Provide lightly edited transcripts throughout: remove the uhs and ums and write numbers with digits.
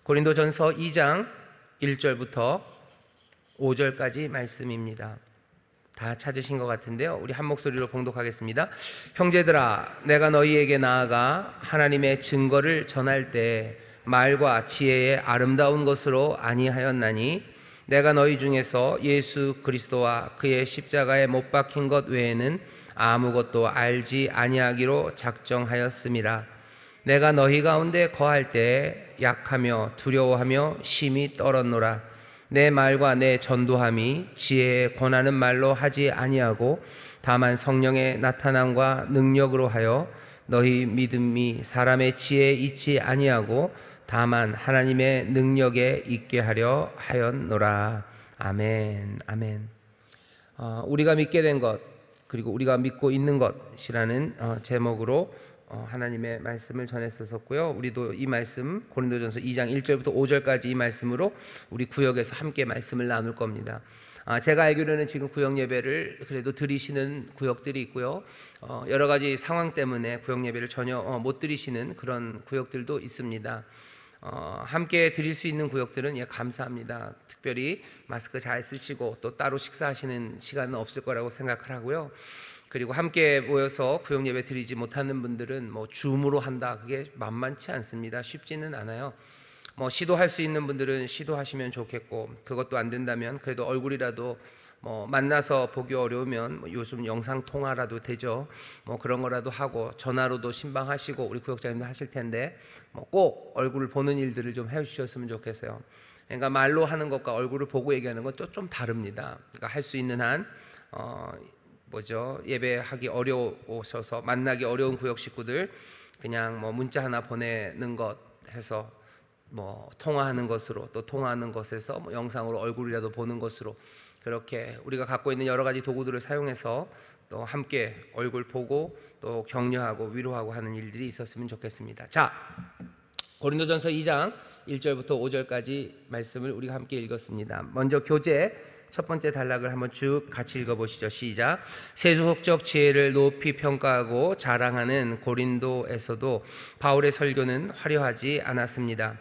고린도전서 2장 1절부터 5절까지 말씀입니다. 다 찾으신 것 같은데요, 우리 한 목소리로 봉독하겠습니다. 형제들아, 내가 너희에게 나아가 하나님의 증거를 전할 때 말과 지혜의 아름다운 것으로 아니하였나니 내가 너희 중에서 예수 그리스도와 그의 십자가에 못 박힌 것 외에는 아무것도 알지 아니하기로 작정하였음이라. 내가 너희 가운데 거할 때 약하며 두려워하며 심히 떨었노라. 내 말과 내 전도함이 지혜에 권하는 말로 하지 아니하고 다만 성령의 나타남과 능력으로 하여 너희 믿음이 사람의 지혜에 있지 아니하고 다만 하나님의 능력에 있게 하려 하였노라. 아멘. 아멘. 우리가 믿게 된 것, 그리고 우리가 믿고 있는 것이라는 제목으로 하나님의 말씀을 전했었고요. 우리도 이 말씀 고린도전서 2장 1절부터 5절까지 이 말씀으로 우리 구역에서 함께 말씀을 나눌 겁니다. 제가 알기로는 지금 구역 예배를 그래도 드리시는 구역들이 있고요. 여러 가지 상황 때문에 구역 예배를 전혀 못 드리시는 그런 구역들도 있습니다. 함께 드릴 수 있는 구역들은 감사합니다. 특별히 마스크 잘 쓰시고 또 따로 식사하시는 시간은 없을 거라고 생각을 하고요. 그리고 함께 모여서 구역 예배 드리지 못하는 분들은 줌으로 한다, 그게 만만치 않습니다. 쉽지는 않아요. 시도할 수 있는 분들은 시도하시면 좋겠고, 그것도 안 된다면 그래도 얼굴이라도 만나서 보기 어려우면 요즘 영상 통화라도 되죠. 그런 거라도 하고 전화로도 신방하시고 우리 구역장님들 하실 텐데 꼭 얼굴을 보는 일들을 좀 해주셨으면 좋겠어요. 그러니까 말로 하는 것과 얼굴을 보고 얘기하는 건 또 좀 다릅니다. 그러니까 할 수 있는 한 예배하기 어려우셔서 만나기 어려운 구역 식구들 그냥 문자 하나 보내는 것 해서 통화하는 것으로, 또 통화하는 것에서 영상으로 얼굴이라도 보는 것으로, 그렇게 우리가 갖고 있는 여러 가지 도구들을 사용해서 또 함께 얼굴 보고 또 격려하고 위로하고 하는 일들이 있었으면 좋겠습니다. 자, 고린도전서 2장 1절부터 5절까지 말씀을 우리가 함께 읽었습니다. 먼저 교재 첫 번째 단락을 한번 쭉 같이 읽어보시죠. 시작. 세속적 지혜를 높이 평가하고 자랑하는 고린도에서도 바울의 설교는 화려하지 않았습니다.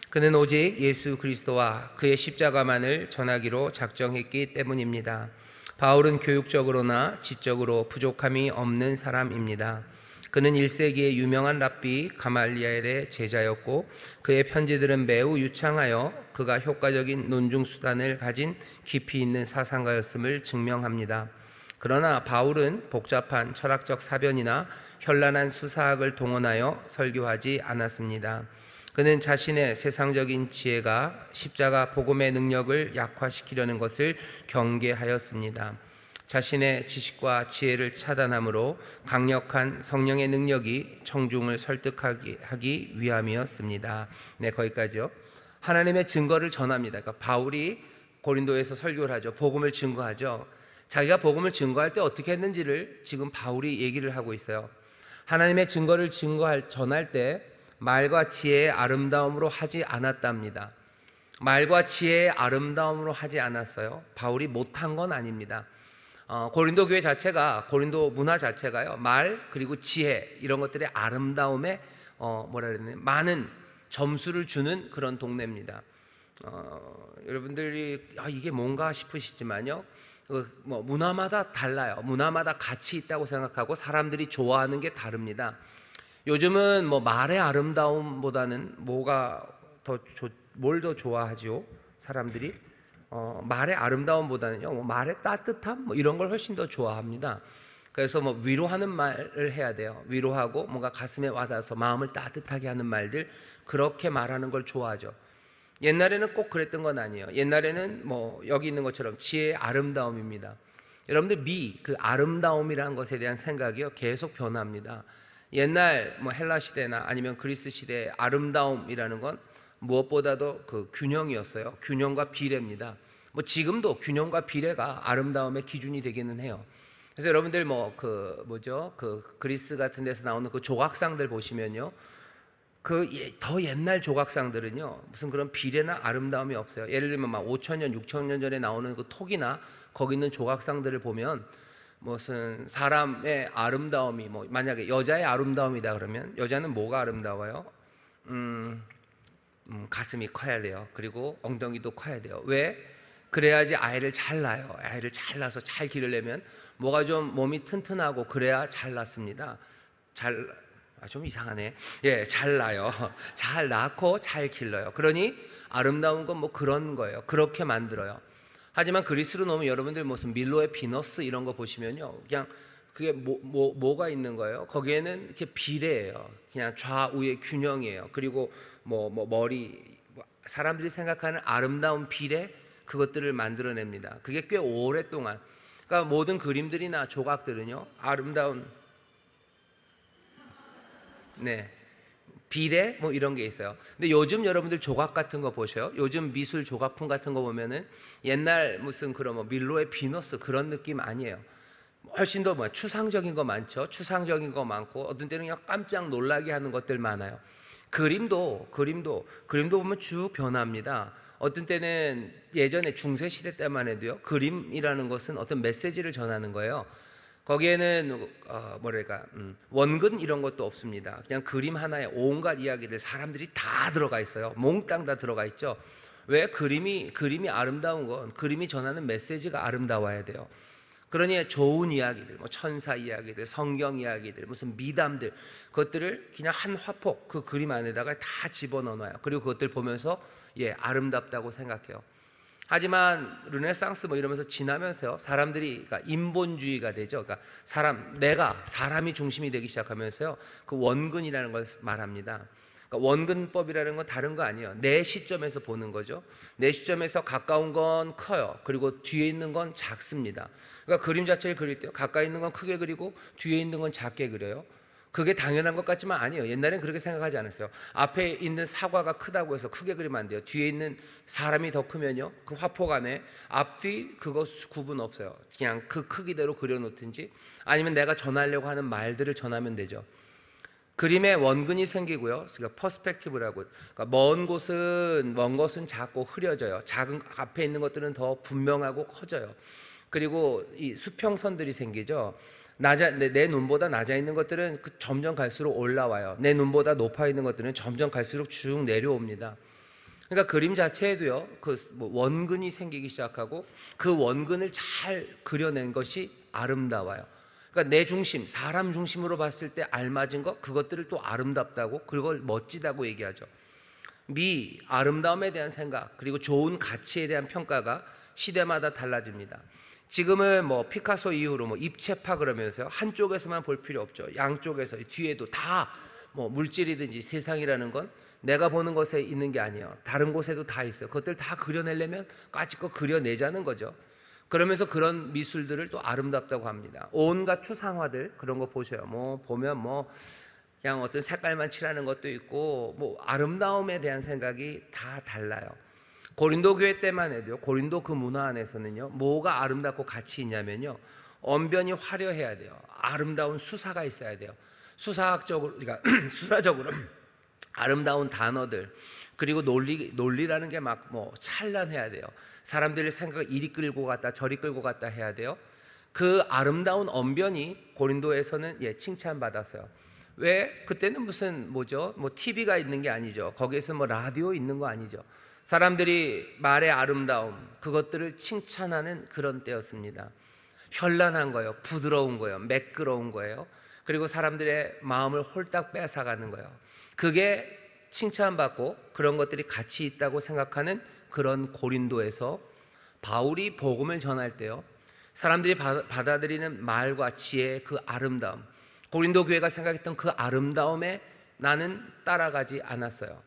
그는 오직 예수 그리스도와 그의 십자가만을 전하기로 작정했기 때문입니다. 바울은 교육적으로나 지적으로 부족함이 없는 사람입니다. 그는 1세기의 유명한 랍비 가말리엘의 제자였고 그의 편지들은 매우 유창하여 그가 효과적인 논중 수단을 가진 깊이 있는 사상가였음을 증명합니다. 그러나 바울은 복잡한 철학적 사변이나 현란한 수사학을 동원하여 설교하지 않았습니다. 그는 자신의 세상적인 지혜가 십자가 복음의 능력을 약화시키려는 것을 경계하였습니다. 자신의 지식과 지혜를 차단함으로 강력한 성령의 능력이 청중을 설득하기 위함이었습니다. 네, 거기까지요. 하나님의 증거를 전합니다. 그러니까 바울이 고린도에서 설교를 하죠. 복음을 증거하죠. 자기가 복음을 증거할 때 어떻게 했는지를 지금 바울이 얘기를 하고 있어요. 하나님의 증거를 전할 때 말과 지혜의 아름다움으로 하지 않았답니다. 말과 지혜의 아름다움으로 하지 않았어요. 바울이 못한 건 아닙니다. 고린도 교회 자체가, 고린도 문화 자체가요, 말 그리고 지혜 이런 것들의 아름다움에 많은 점수를 주는 그런 동네입니다. 여러분들이 이게 뭔가 싶으시지만요, 문화마다 달라요. 문화마다 가치 있다고 생각하고 사람들이 좋아하는 게 다릅니다. 요즘은 말의 아름다움보다는 뭘 더 좋아하죠? 사람들이 말의 아름다움보다는요, 말의 따뜻함 이런 걸 훨씬 더 좋아합니다. 그래서 위로하는 말을 해야 돼요. 위로하고 뭔가 가슴에 와닿아서 마음을 따뜻하게 하는 말들, 그렇게 말하는 걸 좋아하죠. 옛날에는 꼭 그랬던 건 아니에요. 옛날에는 여기 있는 것처럼 지혜의 아름다움입니다. 여러분들 그 아름다움이라는 것에 대한 생각이요, 계속 변합니다. 옛날 헬라 시대나 아니면 그리스 시대의 아름다움이라는 건 무엇보다도 그 균형이었어요. 균형과 비례입니다. 지금도 균형과 비례가 아름다움의 기준이 되기는 해요. 그래서 여러분들 그리스 같은 데서 나오는 그 조각상들 보시면요, 더 옛날 조각상들은요 무슨 그런 비례나 아름다움이 없어요. 예를 들면 5,000년, 6,000년 전에 나오는 그 톡이나 거기 있는 조각상들을 보면 무슨 사람의 아름다움이 만약에 여자의 아름다움이다 그러면 여자는 뭐가 아름다워요? 가슴이 커야 돼요. 그리고 엉덩이도 커야 돼요. 왜? 그래야지 아이를 잘 낳아요. 아이를 잘 낳아서 잘 기르려면 뭐가 좀 몸이 튼튼하고 그래야 잘 낳습니다. 좀 이상하네. 예, 잘 낳아요. 잘 낳고 잘 길러요. 그러니 아름다운 건 뭐 그런 거예요. 그렇게 만들어요. 하지만 그리스로 놓으면 여러분들 무슨 밀로의 비너스 이런 거 보시면요, 그냥 그게 뭐가 있는 거예요? 거기에는 이렇게 비례예요. 그냥 좌우의 균형이에요. 그리고 머리, 사람들이 생각하는 아름다운 비례, 그것들을 만들어냅니다. 그게 꽤 오랫동안, 그러니까 모든 그림들이나 조각들은요, 아름다운 비례 뭐 이런 게 있어요. 근데 요즘 여러분들 조각 같은 거 보셔요. 요즘 미술 조각품 같은 거 보면은 옛날 무슨 그런 밀로의 비너스 그런 느낌 아니에요. 훨씬 더 추상적인 거 많죠. 추상적인 거 많고 어떤 때는 그냥 깜짝 놀라게 하는 것들 많아요. 그림도 보면 쭉 변합니다. 어떤 때는 예전에 중세 시대 때만 해도요, 그림이라는 것은 어떤 메시지를 전하는 거예요. 거기에는 원근 이런 것도 없습니다. 그냥 그림 하나에 온갖 이야기들, 사람들이 다 들어가 있어요. 몽땅 다 들어가 있죠. 왜? 그림이 아름다운 건 그림이 전하는 메시지가 아름다워야 돼요. 그러니 좋은 이야기들, 천사 이야기들, 성경 이야기들, 무슨 미담들, 그것들을 그냥 한 화폭 그 그림 안에다가 다 집어넣어놔요. 그리고 그것들 보면서 아름답다고 생각해요. 하지만 르네상스 이러면서 지나면서요, 사람들이 그러니까 인본주의가 되죠. 그러니까 사람이 중심이 되기 시작하면서요, 그 원근이라는 걸 말합니다. 그러니까 원근법이라는 건 다른 거 아니에요. 내 시점에서 보는 거죠. 내 시점에서 가까운 건 커요. 그리고 뒤에 있는 건 작습니다. 그러니까 그림 자체를 그릴 때요, 가까이 있는 건 크게 그리고 뒤에 있는 건 작게 그려요. 그게 당연한 것 같지만 아니에요. 옛날엔 그렇게 생각하지 않았어요. 앞에 있는 사과가 크다고 해서 크게 그리면 안 돼요. 뒤에 있는 사람이 더 크면요, 그 화폭 안에 앞뒤 그거 구분 없어요. 그냥 그 크기대로 그려놓든지 아니면 내가 전하려고 하는 말들을 전하면 되죠. 그림에 원근이 생기고요. 그러니까 퍼스펙티브라고. 그러니까 먼 것은 작고 흐려져요. 작은 앞에 있는 것들은 더 분명하고 커져요. 그리고 이 수평선들이 생기죠. 내 눈보다 낮아 있는 것들은 점점 갈수록 올라와요. 내 눈보다 높아 있는 것들은 점점 갈수록 쭉 내려옵니다. 그러니까 그림 자체에도요, 원근이 생기기 시작하고 그 원근을 잘 그려낸 것이 아름다워요. 그러니까 내 중심, 사람 중심으로 봤을 때 알맞은 것, 그것들을 또 아름답다고, 그걸 멋지다고 얘기하죠. 아름다움에 대한 생각, 그리고 좋은 가치에 대한 평가가 시대마다 달라집니다. 지금은 피카소 이후로 입체파 그러면서요, 한쪽에서만 볼 필요 없죠. 양쪽에서, 뒤에도 다 물질이든지 세상이라는 건 내가 보는 것에 있는 게 아니에요. 다른 곳에도 다 있어요. 그것들 다 그려내려면 까짓거 그려내자는 거죠. 그러면서 그런 미술들을 또 아름답다고 합니다. 온갖 추상화들 그런 거 보셔요. 보면 그냥 어떤 색깔만 칠하는 것도 있고 아름다움에 대한 생각이 다 달라요. 고린도 교회 때만 해도요, 고린도 그 문화 안에서는요, 뭐가 아름답고 가치 있냐면요, 언변이 화려해야 돼요. 아름다운 수사가 있어야 돼요. 수사학적으로, 그러니까 수사적으로 아름다운 단어들, 그리고 논리라는 게 찬란해야 돼요. 사람들의 생각을 이리 끌고 갔다 저리 끌고 갔다 해야 돼요. 그 아름다운 언변이 고린도에서는 칭찬받았어요. 왜? 그때는 TV가 있는 게 아니죠. 거기에서 라디오 있는 거 아니죠. 사람들이 말의 아름다움, 그것들을 칭찬하는 그런 때였습니다. 현란한 거예요. 부드러운 거예요. 매끄러운 거예요. 그리고 사람들의 마음을 홀딱 뺏어가는 거예요. 그게 칭찬받고 그런 것들이 가치 있다고 생각하는 그런 고린도에서 바울이 복음을 전할 때요, 사람들이 받아들이는 말과 지혜의 그 아름다움, 고린도 교회가 생각했던 그 아름다움에 나는 따라가지 않았어요.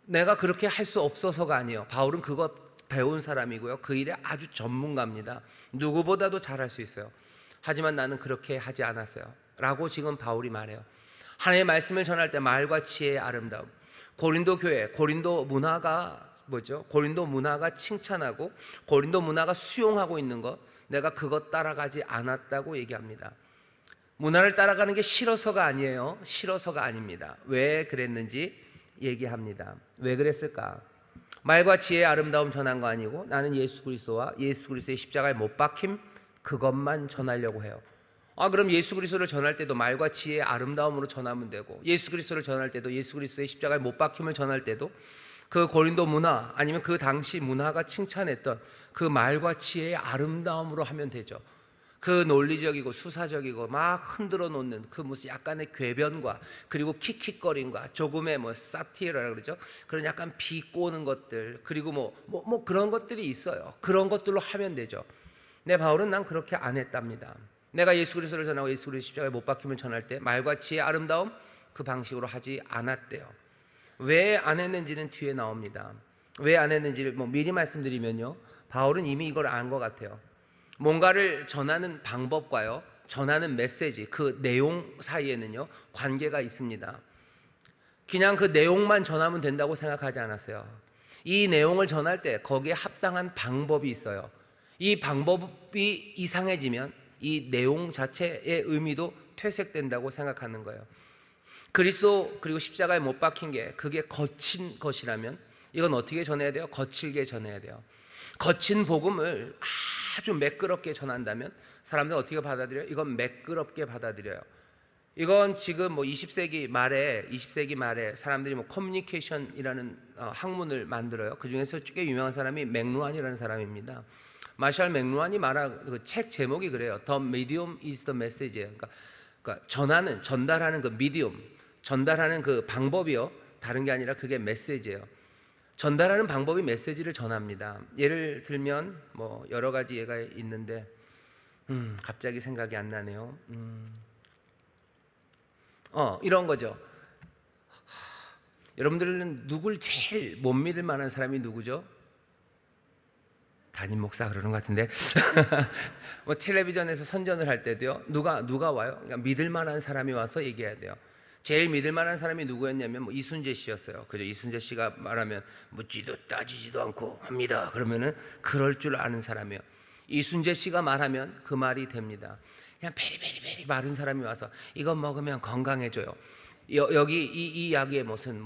내가 그렇게 할 수 없어서가 아니에요. 바울은 그것 배운 사람이고요, 그 일에 아주 전문가입니다. 누구보다도 잘할 수 있어요. 하지만 나는 그렇게 하지 않았어요 라고 지금 바울이 말해요. 하나님의 말씀을 전할 때 말과 지혜의 아름다움, 고린도 교회, 고린도 문화가 고린도 문화가 칭찬하고 고린도 문화가 수용하고 있는 것, 내가 그것 따라가지 않았다고 얘기합니다. 문화를 따라가는 게 싫어서가 아니에요. 싫어서가 아닙니다. 왜 그랬는지 얘기합니다. 왜 그랬을까? 말과 지혜의 아름다움 전한 거 아니고 나는 예수 그리스도와 예수 그리스도의 십자가에 못 박힘, 그것만 전하려고 해요. 그럼 예수 그리스도를 전할 때도 말과 지혜의 아름다움으로 전하면 되고, 예수 그리스도를 전할 때도 예수 그리스도의 십자가에 못 박힘을 전할 때도 그 고린도 문화 아니면 그 당시 문화가 칭찬했던 그 말과 지혜의 아름다움으로 하면 되죠. 그 논리적이고 수사적이고 막 흔들어 놓는 그 무슨 약간의 궤변과 그리고 킥킥거림과 조금의 사티라고 그러죠. 그런 약간 비꼬는 것들, 그리고 뭐 그런 것들이 있어요. 그런 것들로 하면 되죠. 내 바울은 난 그렇게 안 했답니다. 내가 예수 그리스도를 전하고 예수 그리스도 십자가에 못 박힘을 전할 때 말과 지혜의 아름다움 그 방식으로 하지 않았대요. 왜 안 했는지는 뒤에 나옵니다. 왜 안 했는지를 미리 말씀드리면요, 바울은 이미 이걸 안 것 같아요. 뭔가를 전하는 방법과요, 전하는 메시지, 그 내용 사이에는요 관계가 있습니다. 그냥 그 내용만 전하면 된다고 생각하지 않았어요. 이 내용을 전할 때 거기에 합당한 방법이 있어요. 이 방법이 이상해지면 이 내용 자체의 의미도 퇴색된다고 생각하는 거예요. 그리스도 그리고 십자가에 못 박힌 게 그게 거친 것이라면 이건 어떻게 전해야 돼요? 거칠게 전해야 돼요. 거친 복음을 아주 매끄럽게 전한다면 사람들은 어떻게 받아들여요? 이건 매끄럽게 받아들여요. 이건 지금 20세기 말에 사람들이 커뮤니케이션이라는 학문을 만들어요. 그 중에서 꽤 유명한 사람이 맥루한이라는 사람입니다. 마샬 맥루한이 말한 그 책 제목이 그래요. The medium is the message예요. 그러니까 전달하는 그 미디움, 전달하는 그 방법이요, 다른 게 아니라 그게 메시지예요. 전달하는 방법이 메시지를 전합니다. 예를 들면 여러 가지 예가 있는데 갑자기 생각이 안 나네요. 이런 거죠. 여러분들은 누굴 제일 못 믿을 만한 사람이 누구죠? 담임 목사 그러는 것 같은데 텔레비전에서 선전을 할 때도요, 누가 와요? 그러니까 믿을 만한 사람이 와서 얘기해야 돼요. 제일 믿을 만한 사람이 누구였냐면 이순재 씨였어요. 그죠? 이순재 씨가 말하면 묻지도 따지지도 않고 합니다. 그러면은 그럴 줄 아는 사람이에요. 이순재 씨가 말하면 그 말이 됩니다. 그냥 베리베리 마른 사람이 와서 이거 먹으면 건강해져요. 여기 이 약에 무슨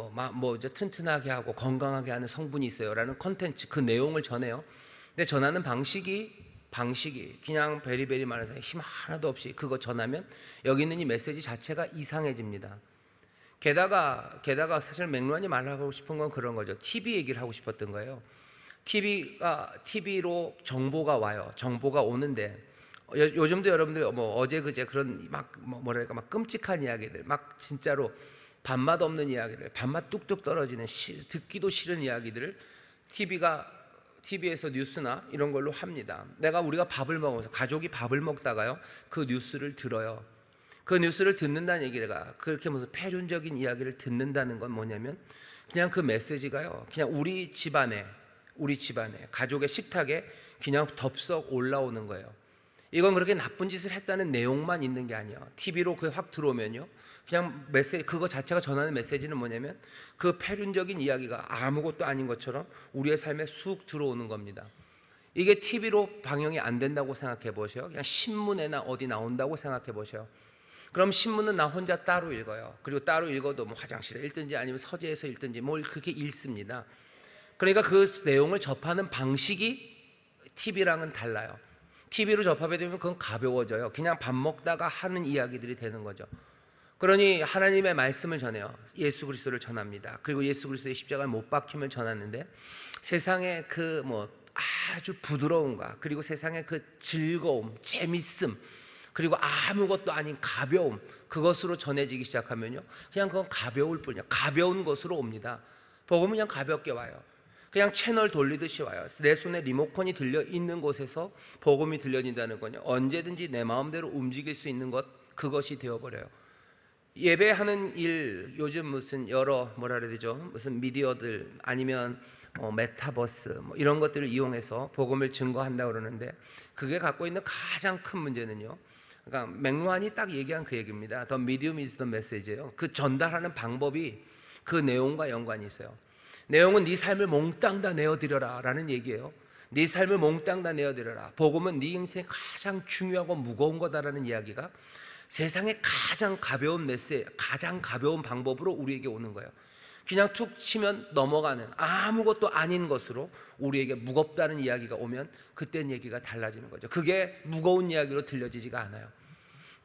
튼튼하게 하고 건강하게 하는 성분이 있어요라는 컨텐츠, 그 내용을 전해요. 근데 전하는 방식이 그냥 베리베리 말해서 힘 하나도 없이 그거 전하면 여기 있는 이 메시지 자체가 이상해집니다. 게다가 사실 맥루한이 말하고 싶은 건 그런 거죠. TV 얘기를 하고 싶었던 거예요. TV로 정보가 와요. 정보가 오는데 요즘도 여러분들 어제 그제 그런 막 끔찍한 이야기들, 막 진짜로 밥맛 없는 이야기들, 밥맛 뚝뚝 떨어지는 듣기도 싫은 이야기들을 TV에서 뉴스나 이런 걸로 합니다. 우리가 밥을 먹으면서 가족이 밥을 먹다가요 그 뉴스를 들어요. 그 뉴스를 듣는다는 얘기가, 그렇게 무슨 폐륜적인 이야기를 듣는다는 건 뭐냐면 그냥 그 메시지가요, 그냥 우리 집안에 가족의 식탁에 그냥 덥석 올라오는 거예요. 이건 그렇게 나쁜 짓을 했다는 내용만 있는 게 아니에요. TV로 그게 확 들어오면요, 그냥 메시지, 그거 자체가 전하는 메시지는 뭐냐면 그 폐륜적인 이야기가 아무것도 아닌 것처럼 우리의 삶에 쑥 들어오는 겁니다. 이게 TV로 방영이 안 된다고 생각해 보세요. 그냥 신문에나 어디 나온다고 생각해 보세요. 그럼 신문은 나 혼자 따로 읽어요. 그리고 따로 읽어도 화장실에 읽든지 아니면 서재에서 읽든지 뭘 그렇게 읽습니다. 그러니까 그 내용을 접하는 방식이 TV랑은 달라요. TV로 접하게 되면 그건 가벼워져요. 그냥 밥 먹다가 하는 이야기들이 되는 거죠. 그러니 하나님의 말씀을 전해요. 예수 그리스도를 전합니다. 그리고 예수 그리스도의 십자가에 못 박힘을 전하는데 세상의 그 아주 부드러움과 그리고 세상의 그 즐거움, 재밌음, 그리고 아무것도 아닌 가벼움, 그것으로 전해지기 시작하면요, 그냥 그건 가벼울 뿐이에요. 가벼운 것으로 옵니다. 복음은 그냥 가볍게 와요. 그냥 채널 돌리듯이 와요. 내 손에 리모컨이 들려 있는 곳에서 복음이 들려진다는 건요, 언제든지 내 마음대로 움직일 수 있는 것, 그것이 되어버려요. 예배하는 일, 요즘 무슨 여러 그래야 되죠, 무슨 미디어들 아니면 메타버스 이런 것들을 이용해서 복음을 증거한다고 그러는데, 그게 갖고 있는 가장 큰 문제는요, 그러니까 맥루한이 딱 얘기한 그 얘기입니다. The medium is the message예요. 그 전달하는 방법이 그 내용과 연관이 있어요. 내용은 네 삶을 몽땅 다 내어드려라 라는 얘기예요. 네 삶을 몽땅 다 내어드려라. 복음은 네 인생의 가장 중요하고 무거운 거다라는 이야기가 세상에 가장 가벼운 메시지, 가장 가벼운 방법으로 우리에게 오는 거예요. 그냥 툭 치면 넘어가는 아무것도 아닌 것으로 우리에게 무겁다는 이야기가 오면 그땐 얘기가 달라지는 거죠. 그게 무거운 이야기로 들려지지가 않아요.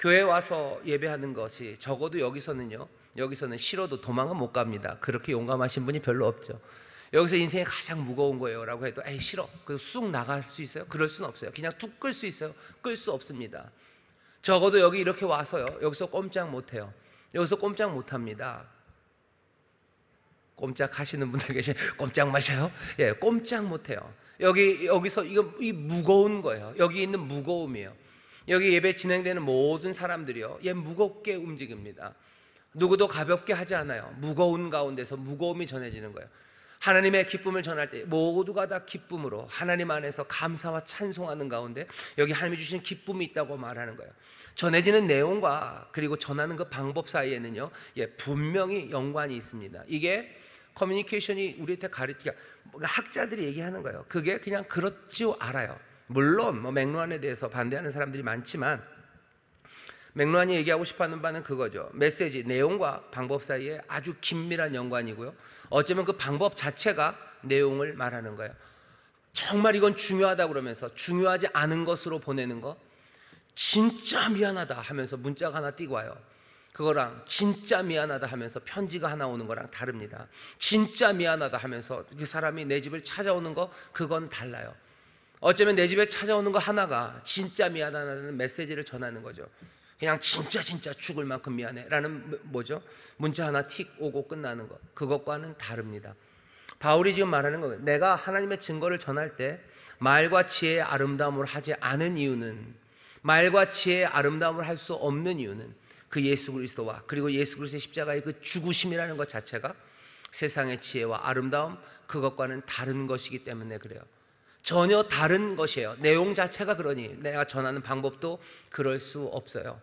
교회 와서 예배하는 것이 적어도 여기서는 싫어도 도망은 못 갑니다. 그렇게 용감하신 분이 별로 없죠. 여기서 인생이 가장 무거운 거예요 라고 해도 에이 싫어, 쑥 나갈 수 있어요? 그럴 수는 없어요. 그냥 뚝 끌 수 있어요? 끌 수 없습니다. 적어도 여기 이렇게 와서요, 여기서 꼼짝 못해요. 여기서 꼼짝 못합니다. 꼼짝 하시는 분들 계시, 꼼짝 마셔요? 예, 꼼짝 못해요. 여기서 이 무거운 거예요. 여기 있는 무거움이에요. 여기 예배 진행되는 모든 사람들이요, 무겁게 움직입니다. 누구도 가볍게 하지 않아요. 무거운 가운데서 무거움이 전해지는 거예요. 하나님의 기쁨을 전할 때 모두가 다 기쁨으로 하나님 안에서 감사와 찬송하는 가운데 여기 하나님이 주신 기쁨이 있다고 말하는 거예요. 전해지는 내용과 그리고 전하는 그 방법 사이에는요, 분명히 연관이 있습니다. 이게 커뮤니케이션이 우리한테 가르치가, 학자들이 얘기하는 거예요. 그게 그냥 그렇지 알아요. 물론 맥루한에 대해서 반대하는 사람들이 많지만 맥루한이 얘기하고 싶어하는 바는 그거죠. 메시지, 내용과 방법 사이에 아주 긴밀한 연관이고요, 어쩌면 그 방법 자체가 내용을 말하는 거예요. 정말 이건 중요하다 그러면서 중요하지 않은 것으로 보내는 거, 진짜 미안하다 하면서 문자가 하나 띄고 와요. 그거랑 진짜 미안하다 하면서 편지가 하나 오는 거랑 다릅니다. 진짜 미안하다 하면서 그 사람이 내 집을 찾아오는 거, 그건 달라요. 어쩌면 내 집에 찾아오는 거 하나가 진짜 미안하다는 메시지를 전하는 거죠. 그냥 진짜 죽을 만큼 미안해 라는 문자 하나 틱 오고 끝나는 것, 그것과는 다릅니다. 바울이 지금 말하는 거예요. 내가 하나님의 증거를 전할 때 말과 지혜의 아름다움을 하지 않은 이유는, 말과 지혜의 아름다움을 할 수 없는 이유는 그 예수 그리스도와 그리고 예수 그리스도의 십자가의 그 죽으심이라는 것 자체가 세상의 지혜와 아름다움, 그것과는 다른 것이기 때문에 그래요. 전혀 다른 것이에요. 내용 자체가 그러니 내가 전하는 방법도 그럴 수 없어요.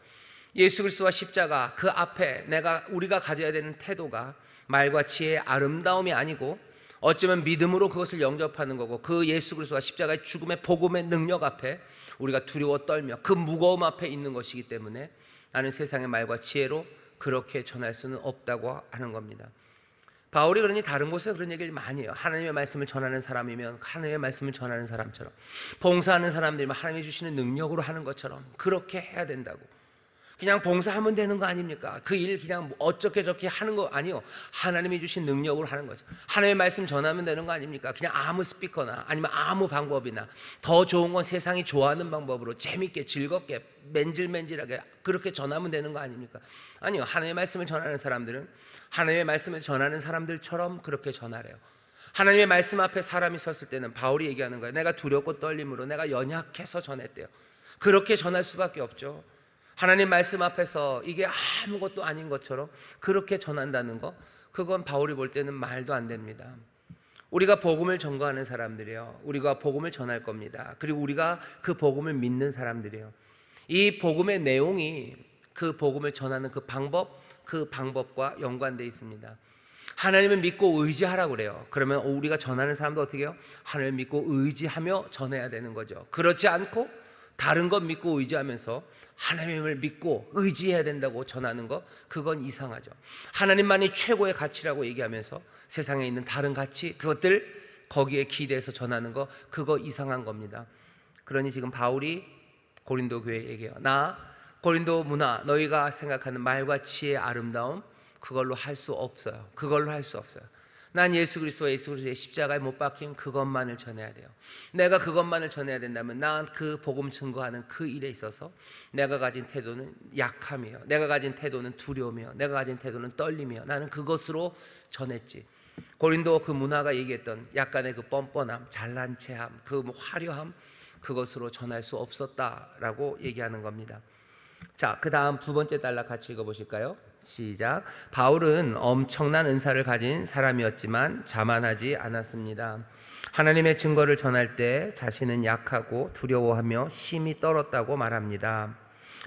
예수 그리스도와 십자가 그 앞에 우리가 가져야 되는 태도가 말과 지혜의 아름다움이 아니고 어쩌면 믿음으로 그것을 영접하는 거고, 그 예수 그리스도와 십자가의 죽음의 복음의 능력 앞에 우리가 두려워 떨며 그 무거움 앞에 있는 것이기 때문에 나는 세상의 말과 지혜로 그렇게 전할 수는 없다고 하는 겁니다. 바울이 그러니 다른 곳에서 그런 얘기를 많이 해요. 하나님의 말씀을 전하는 사람이면 하나님의 말씀을 전하는 사람처럼, 봉사하는 사람들이면 하나님이 주시는 능력으로 하는 것처럼 그렇게 해야 된다고. 그냥 봉사하면 되는 거 아닙니까? 그 일 그냥 어떻게 저렇게 하는 거 아니요. 하나님이 주신 능력으로 하는 거죠. 하나님의 말씀 전하면 되는 거 아닙니까? 그냥 아무 스피커나 아니면 아무 방법이나, 더 좋은 건 세상이 좋아하는 방법으로 재밌게 즐겁게 맨질맨질하게 그렇게 전하면 되는 거 아닙니까? 아니요. 하나님의 말씀을 전하는 사람들은 하나님의 말씀을 전하는 사람들처럼 그렇게 전하래요. 하나님의 말씀 앞에 사람이 섰을 때는 바울이 얘기하는 거예요. 내가 두렵고 떨림으로 내가 연약해서 전했대요. 그렇게 전할 수밖에 없죠. 하나님 말씀 앞에서 이게 아무것도 아닌 것처럼 그렇게 전한다는 거, 그건 바울이 볼 때는 말도 안 됩니다. 우리가 복음을 전거하는 사람들이에요. 우리가 복음을 전할 겁니다. 그리고 우리가 그 복음을 믿는 사람들이에요. 이 복음의 내용이 그 복음을 전하는 그 방법과 연관되어 있습니다. 하나님을 믿고 의지하라고 그래요. 그러면 우리가 전하는 사람도 어떻게 해요? 하나님을 믿고 의지하며 전해야 되는 거죠. 그렇지 않고 다른 것 믿고 의지하면서 하나님을 믿고 의지해야 된다고 전하는 거, 그건 이상하죠. 하나님만이 최고의 가치라고 얘기하면서 세상에 있는 다른 가치, 그것들 거기에 기대해서 전하는 거, 그거 이상한 겁니다. 그러니 지금 바울이 고린도 교회에 얘기해요. 고린도 문화, 너희가 생각하는 말과 지혜의 아름다움, 그걸로 할 수 없어요. 그걸로 할 수 없어요. 난 예수 그리스도의 십자가에 못 박힌 그것만을 전해야 돼요. 내가 그것만을 전해야 된다면 난 그 복음 증거하는 그 일에 있어서 내가 가진 태도는 약함이에요. 내가 가진 태도는 두려움이에요. 내가 가진 태도는 떨림이에요. 나는 그것으로 전했지. 고린도 그 문화가 얘기했던 약간의 그 뻔뻔함, 잘난 체함, 그 화려함, 그것으로 전할 수 없었다라고 얘기하는 겁니다. 자, 그 다음 두 번째 단락 같이 읽어보실까요? 시작. 바울은 엄청난 은사를 가진 사람이었지만 자만하지 않았습니다. 하나님의 증거를 전할 때 자신은 약하고 두려워하며 심히 떨었다고 말합니다.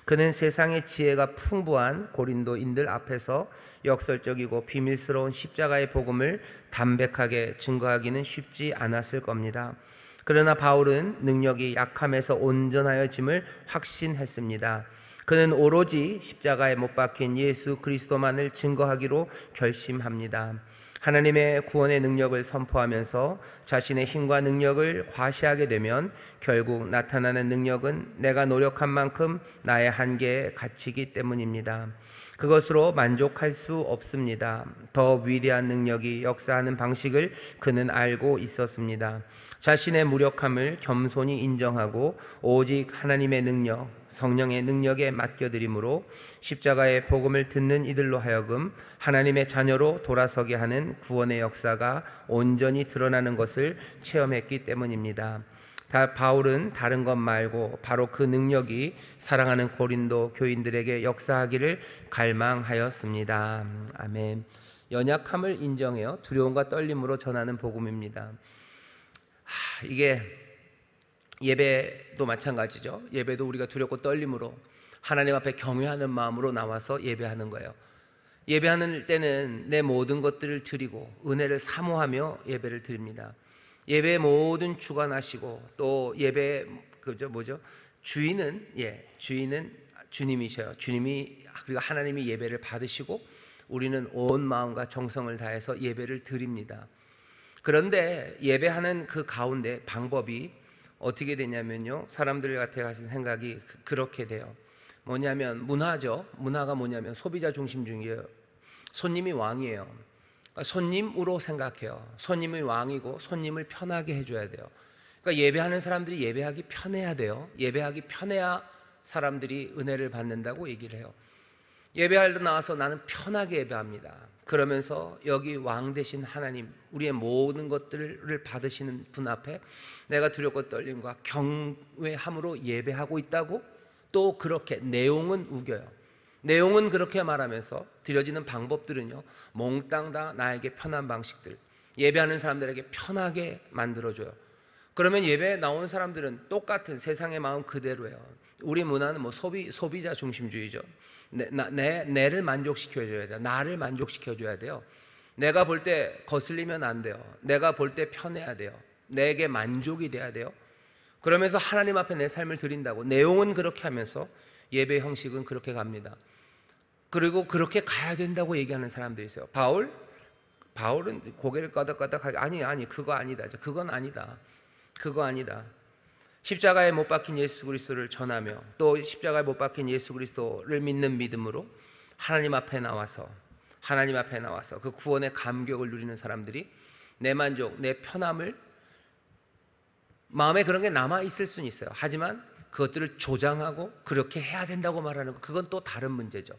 그는 세상의 지혜가 풍부한 고린도인들 앞에서 역설적이고 비밀스러운 십자가의 복음을 담백하게 증거하기는 쉽지 않았을 겁니다. 그러나 바울은 능력이 약함에서 온전하여짐을 확신했습니다. 그는 오로지 십자가에 못 박힌 예수 그리스도만을 증거하기로 결심합니다. 하나님의 구원의 능력을 선포하면서 자신의 힘과 능력을 과시하게 되면 결국 나타나는 능력은 내가 노력한 만큼 나의 한계에 갇히기 때문입니다. 그것으로 만족할 수 없습니다. 더 위대한 능력이 역사하는 방식을 그는 알고 있었습니다. 자신의 무력함을 겸손히 인정하고 오직 하나님의 능력, 성령의 능력에 맡겨드림으로 십자가의 복음을 듣는 이들로 하여금 하나님의 자녀로 돌아서게 하는 구원의 역사가 온전히 드러나는 것을 체험했기 때문입니다. 바울은 다른 것 말고 바로 그 능력이 사랑하는 고린도 교인들에게 역사하기를 갈망하였습니다. 아멘. 연약함을 인정해요. 두려움과 떨림으로 전하는 복음입니다. 이게 예배도 마찬가지죠. 예배도 우리가 두렵고 떨림으로 하나님 앞에 경외하는 마음으로 나와서 예배하는 거예요. 예배하는 때는 내 모든 것들을 드리고 은혜를 사모하며 예배를 드립니다. 예배의 모든 주관하시고 또 예배의 주인은 주님이셔요. 주님이, 그리고 하나님이 예배를 받으시고 우리는 온 마음과 정성을 다해서 예배를 드립니다. 그런데 예배하는 그 가운데 방법이 어떻게 되냐면요, 사람들 같아 가신 생각이 그렇게 돼요. 뭐냐면 문화죠. 문화가 뭐냐면 소비자 중심주의예요. 손님이 왕이에요. 그러니까 손님으로 생각해요. 손님이 왕이고 손님을 편하게 해줘야 돼요. 그러니까 예배하는 사람들이 예배하기 편해야 돼요. 예배하기 편해야 사람들이 은혜를 받는다고 얘기를 해요. 예배할 때 나와서 나는 편하게 예배합니다. 그러면서 여기 왕 되신 하나님, 우리의 모든 것들을 받으시는 분 앞에 내가 두렵고 떨림과 경외함으로 예배하고 있다고, 또 그렇게 내용은 우겨요. 내용은 그렇게 말하면서 드려지는 방법들은요, 몽땅 다 나에게 편한 방식들, 예배하는 사람들에게 편하게 만들어줘요. 그러면 예배에 나온 사람들은 똑같은 세상의 마음 그대로예요. 우리 문화는 소비자 중심주의죠. 내를 만족시켜줘야 돼요. 나를 만족시켜줘야 돼요. 내가 볼 때 거슬리면 안 돼요. 내가 볼 때 편해야 돼요. 내게 만족이 돼야 돼요. 그러면서 하나님 앞에 내 삶을 드린다고 내용은 그렇게 하면서 예배 형식은 그렇게 갑니다. 그리고 그렇게 가야 된다고 얘기하는 사람들이 있어요. 바울은 고개를 까닥까닥하게 아니 그거 아니다. 그건 아니다. 그거 아니다. 십자가에 못 박힌 예수 그리스도를 전하며 또 십자가에 못 박힌 예수 그리스도를 믿는 믿음으로 하나님 앞에 나와서 그 구원의 감격을 누리는 사람들이 내 만족, 내 편함을, 마음에 그런 게 남아 있을 수는 있어요. 하지만 그것들을 조장하고 그렇게 해야 된다고 말하는 거, 그건 또 다른 문제죠.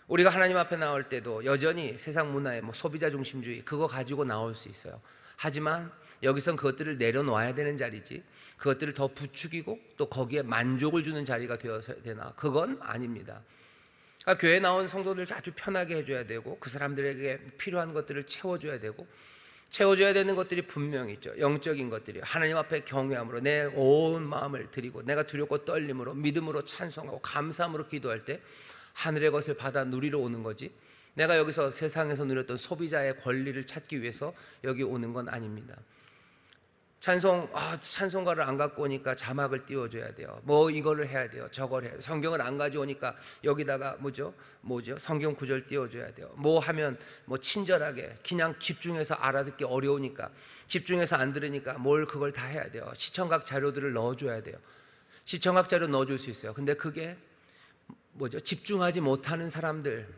우리가 하나님 앞에 나올 때도 여전히 세상 문화의 소비자 중심주의 그거 가지고 나올 수 있어요. 하지만 여기선 그것들을 내려놓아야 되는 자리지, 그것들을 더 부추기고 또 거기에 만족을 주는 자리가 되어야 되나? 그건 아닙니다. 그러니까 교회에 나온 성도들 아주 편하게 해줘야 되고, 그 사람들에게 필요한 것들을 채워줘야 되고, 채워줘야 되는 것들이 분명히 있죠. 영적인 것들이요. 하나님 앞에 경외함으로 내 온 마음을 드리고, 내가 두렵고 떨림으로 믿음으로 찬송하고 감사함으로 기도할 때 하늘의 것을 받아 누리러 오는 거지, 내가 여기서 세상에서 누렸던 소비자의 권리를 찾기 위해서 여기 오는 건 아닙니다. 찬송가를 안 갖고 오니까 자막을 띄워줘야 돼요. 이거를 해야 돼요. 저걸 해야 돼요. 성경을 안 가져오니까 여기다가 성경 구절 띄워줘야 돼요. 하면 친절하게 그냥 집중해서 알아듣기 어려우니까, 집중해서 안 들으니까 그걸 다 해야 돼요. 시청각 자료들을 넣어줘야 돼요. 시청각 자료 넣어줄 수 있어요. 근데 그게 집중하지 못하는 사람들,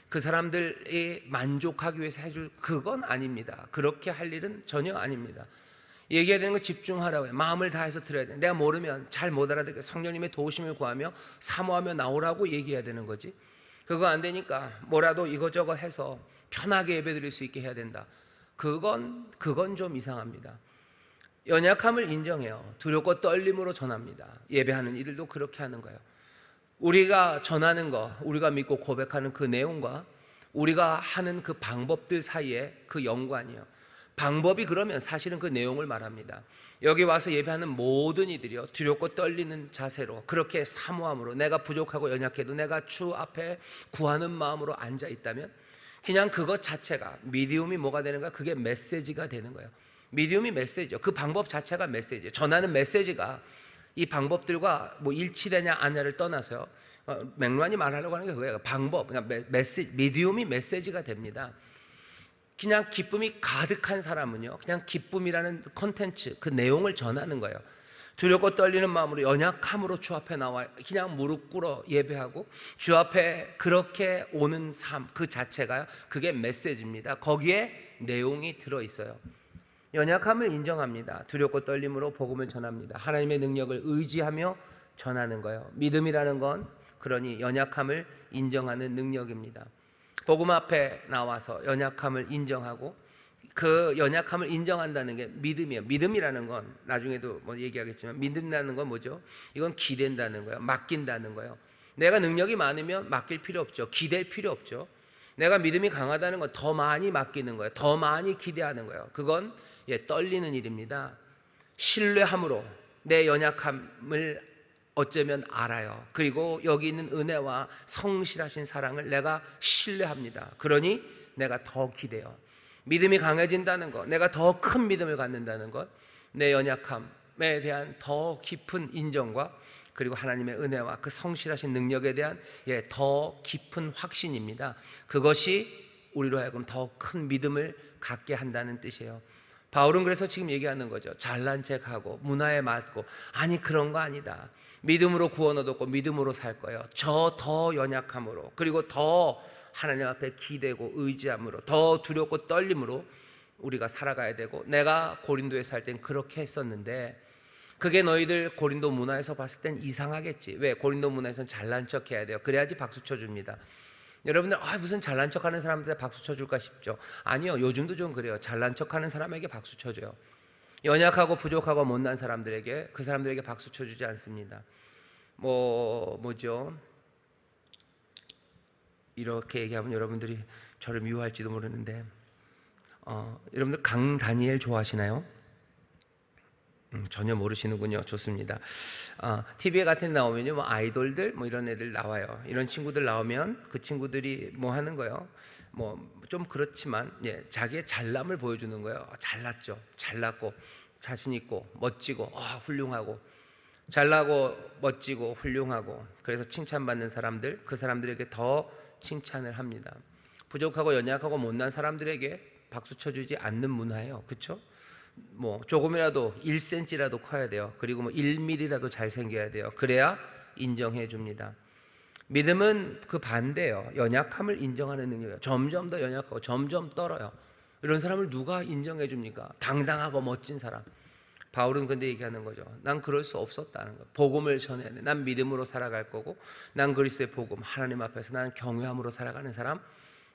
그 사람들이 만족하기 위해서 해줄, 그건 아닙니다. 그렇게 할 일은 전혀 아닙니다. 얘기해야 되는 건 집중하라고 해요. 마음을 다해서 들어야 돼요. 내가 모르면 잘 못 알아듣게 성령님의 도우심을 구하며 사모하며 나오라고 얘기해야 되는 거지, 그거 안 되니까 뭐라도 이거저거 해서 편하게 예배드릴 수 있게 해야 된다. 그건 좀 이상합니다. 연약함을 인정해요. 두렵고 떨림으로 전합니다. 예배하는 이들도 그렇게 하는 거예요. 우리가 전하는 거, 우리가 믿고 고백하는 그 내용과 우리가 하는 그 방법들 사이에 그 연관이요. 방법이 그러면 사실은 그 내용을 말합니다. 여기 와서 예배하는 모든 이들이요, 두렵고 떨리는 자세로, 그렇게 사모함으로, 내가 부족하고 연약해도 내가 주 앞에 구하는 마음으로 앉아 있다면 그냥 그것 자체가, 미디움이 뭐가 되는가? 그게 메시지가 되는 거예요. 미디움이 메시지죠. 그 방법 자체가 메시지예요. 전하는 메시지가 이 방법들과 일치되냐 아냐를 떠나서요, 맥락이 말하려고 하는 게 그거예요. 방법, 그러니까 메시지, 미디움이 메시지가 됩니다. 그냥 기쁨이 가득한 사람은요, 그냥 기쁨이라는 콘텐츠, 그 내용을 전하는 거예요. 두렵고 떨리는 마음으로 연약함으로 주 앞에 나와 그냥 무릎 꿇어 예배하고 주 앞에 그렇게 오는 삶 그 자체가요, 그게 메시지입니다. 거기에 내용이 들어있어요. 연약함을 인정합니다. 두렵고 떨림으로 복음을 전합니다. 하나님의 능력을 의지하며 전하는 거예요. 믿음이라는 건 그러니 연약함을 인정하는 능력입니다. 복음 앞에 나와서 연약함을 인정하고 그 연약함을 인정한다는 게 믿음이에요. 믿음이라는 건 나중에도 뭐 얘기하겠지만, 믿음이라는 건 뭐죠? 이건 기댄다는 거예요. 맡긴다는 거예요. 내가 능력이 많으면 맡길 필요 없죠. 기댈 필요 없죠. 내가 믿음이 강하다는 건 더 많이 맡기는 거예요. 더 많이 기대하는 거예요. 그건 떨리는 일입니다. 신뢰함으로 내 연약함을 어쩌면 알아요. 그리고 여기 있는 은혜와 성실하신 사랑을 내가 신뢰합니다. 그러니 내가 더 기대요. 믿음이 강해진다는 것, 내가 더 큰 믿음을 갖는다는 것, 내 연약함에 대한 더 깊은 인정과 그리고 하나님의 은혜와 그 성실하신 능력에 대한 더 깊은 확신입니다. 그것이 우리로 하여금 더 큰 믿음을 갖게 한다는 뜻이에요. 바울은 그래서 지금 얘기하는 거죠. 잘난 척하고 문화에 맞고, 아니 그런 거 아니다. 믿음으로 구원 얻었고 믿음으로 살 거예요. 저 더 연약함으로, 그리고 더 하나님 앞에 기대고 의지함으로, 더 두렵고 떨림으로 우리가 살아가야 되고, 내가 고린도에 살 땐 그렇게 했었는데 그게 너희들 고린도 문화에서 봤을 땐 이상하겠지. 왜? 고린도 문화에서는 잘난 척 해야 돼요. 그래야지 박수 쳐줍니다. 여러분들 무슨 잘난 척하는 사람들한테 박수 쳐줄까 싶죠. 아니요, 요즘도 좀 그래요. 잘난 척하는 사람에게 박수 쳐줘요. 연약하고 부족하고 못난 사람들에게, 그 사람들에게 박수 쳐주지 않습니다. 뭐죠? 이렇게 얘기하면 여러분들이 저를 미워할지도 모르는데, 여러분들 강다니엘 좋아하시나요? 전혀 모르시는군요. 좋습니다. TV에 같은 데 나오면요, 뭐 아이돌들 뭐 이런 애들 나와요. 이런 친구들 나오면 그 친구들이 뭐 하는 거예요? 뭐 좀 그렇지만 자기의 잘남을 보여주는 거예요. 잘났죠. 잘났고 자신 있고 멋지고 훌륭하고, 잘나고 멋지고 훌륭하고, 그래서 칭찬받는 사람들, 그 사람들에게 더 칭찬을 합니다. 부족하고 연약하고 못난 사람들에게 박수 쳐주지 않는 문화예요. 그렇죠? 뭐 조금이라도 1cm라도 커야 돼요. 그리고 뭐 1mm라도 잘생겨야 돼요. 그래야 인정해 줍니다. 믿음은 그 반대예요. 연약함을 인정하는 능력이에요. 점점 더 연약하고 점점 떨어요. 이런 사람을 누가 인정해 줍니까? 당당하고 멋진 사람. 바울은 근데 얘기하는 거죠. 난 그럴 수 없었다는 거예요. 복음을 전해야 돼. 난 믿음으로 살아갈 거고, 난 그리스도의 복음, 하나님 앞에서 나는 경외함으로 살아가는 사람.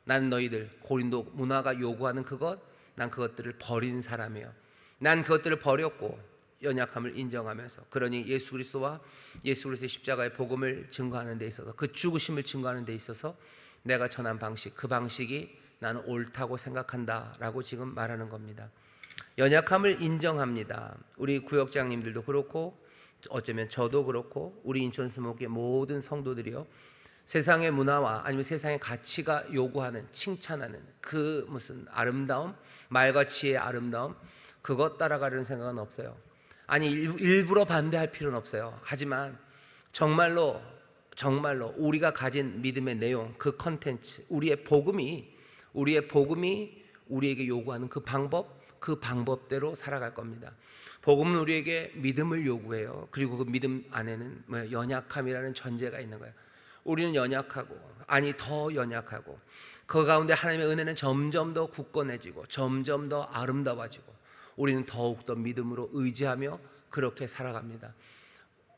난 너희들 고린도 문화가 요구하는 그것, 난 그것들을 버린 사람이에요. 난 그것들을 버렸고 연약함을 인정하면서, 그러니 예수 그리스도와 예수 그리스도의 십자가의 복음을 증거하는 데 있어서, 그 죽으심을 증거하는 데 있어서 내가 전한 방식, 그 방식이 나는 옳다고 생각한다라고 지금 말하는 겁니다. 연약함을 인정합니다. 우리 구역장님들도 그렇고, 어쩌면 저도 그렇고, 우리 인천 수목의 모든 성도들이요, 세상의 문화와 아니면 세상의 가치가 요구하는, 칭찬하는 그 무슨 아름다움, 말과치의 아름다움, 그것 따라가려는 생각은 없어요. 아니 일부러 반대할 필요는 없어요. 하지만 정말로 우리가 가진 믿음의 내용, 그 컨텐츠, 우리의 복음이 우리에게 요구하는 그 방법대로 살아갈 겁니다. 복음은 우리에게 믿음을 요구해요. 그리고 그 믿음 안에는 연약함이라는 전제가 있는 거예요. 우리는 연약하고, 아니 더 연약하고, 그 가운데 하나님의 은혜는 점점 더 굳건해지고 점점 더 아름다워지고, 우리는 더욱더 믿음으로 의지하며 그렇게 살아갑니다.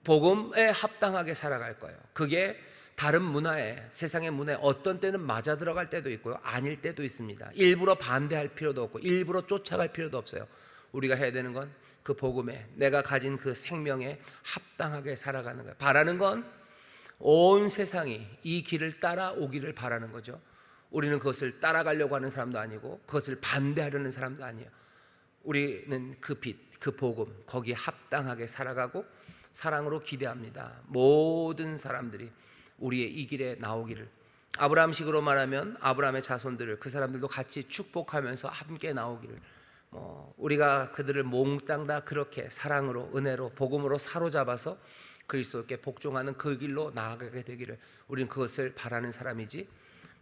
복음에 합당하게 살아갈 거예요. 그게 다른 문화에, 세상의 문화에 어떤 때는 맞아 들어갈 때도 있고요, 아닐 때도 있습니다. 일부러 반대할 필요도 없고 일부러 쫓아갈 필요도 없어요. 우리가 해야 되는 건 그 복음에, 내가 가진 그 생명에 합당하게 살아가는 거예요. 바라는 건 온 세상이 이 길을 따라오기를 바라는 거죠. 우리는 그것을 따라가려고 하는 사람도 아니고 그것을 반대하려는 사람도 아니에요. 우리는 그 빛, 그 복음, 거기에 합당하게 살아가고 사랑으로 기대합니다. 모든 사람들이 우리의 이 길에 나오기를, 아브라함식으로 말하면 아브라함의 자손들을, 그 사람들도 같이 축복하면서 함께 나오기를, 우리가 그들을 몽땅 다 그렇게 사랑으로, 은혜로, 복음으로 사로잡아서 그리스도께 복종하는 그 길로 나아가게 되기를, 우리는 그것을 바라는 사람이지,